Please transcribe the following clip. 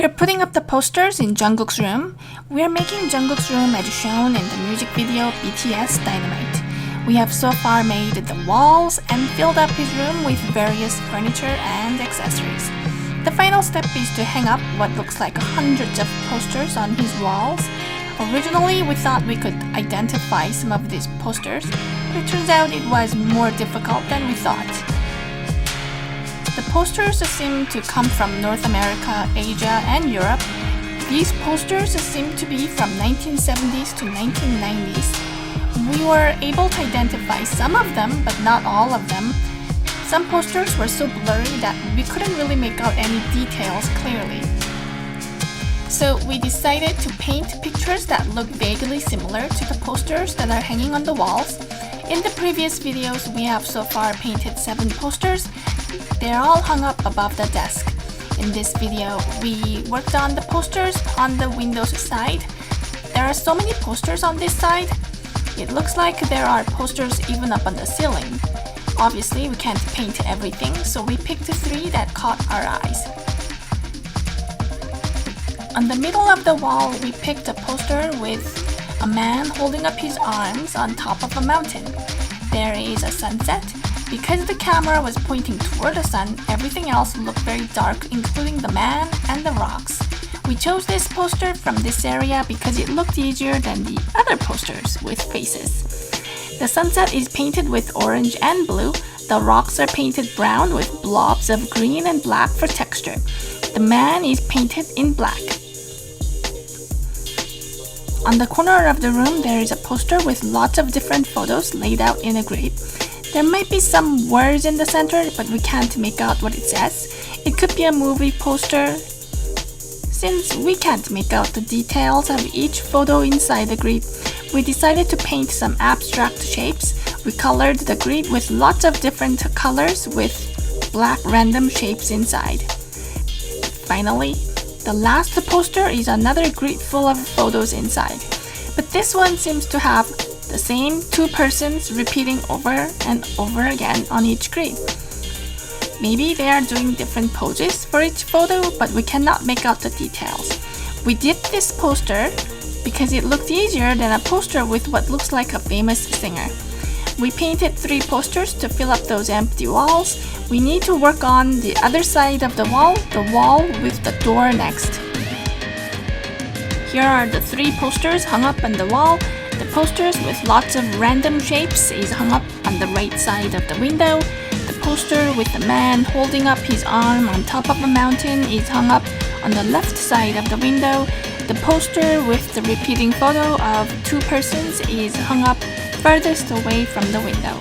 We are putting up the posters in Jungkook's room. We are making Jungkook's room as shown in the music video BTS Dynamite. We have so far made the walls and filled up his room with various furniture and accessories. The final step is to hang up what looks like hundreds of posters on his walls. Originally, we thought we could identify some of these posters, but it turns out it was more difficult than we thought. The posters seem to come from North America, Asia, and Europe. These posters seem to be from 1970s to 1990s. We were able to identify some of them, but not all of them. Some posters were so blurry that we couldn't really make out any details clearly. So we decided to paint pictures that look vaguely similar to the posters that are hanging on the walls. In the previous videos, we have so far painted 7 posters. They're all hung up above the desk. In this video, we worked on the posters on the Windows side. There are so many posters on this side. It looks like there are posters even up on the ceiling. Obviously, we can't paint everything, so we picked 3 that caught our eyes. On the middle of the wall, we picked a poster with a man holding up his arms on top of a mountain. There is a sunset. Because the camera was pointing toward the sun, everything else looked very dark, including the man and the rocks. We chose this poster from this area because it looked easier than the other posters with faces. The sunset is painted with orange and blue. The rocks are painted brown with blobs of green and black for texture. The man is painted in black. On the corner of the room, there is a poster with lots of different photos laid out in a grid. There might be some words in the center, but we can't make out what it says. It could be a movie poster. Since we can't make out the details of each photo inside the grid, we decided to paint some abstract shapes. We colored the grid with lots of different colors with black random shapes inside. Finally, the last poster is another grid full of photos inside. But this one seems to have the same 2 persons repeating over and over again on each grid. Maybe they are doing different poses for each photo, but we cannot make out the details. We did this poster because it looked easier than a poster with what looks like a famous singer. We painted 3 posters to fill up those empty walls. We need to work on the other side of the wall with the door next. Here are the 3 posters hung up on the wall. The posters with lots of random shapes is hung up on the right side of the window. The poster with the man holding up his arm on top of a mountain is hung up on the left side of the window. The poster with the repeating photo of 2 persons is hung up furthest away from the window.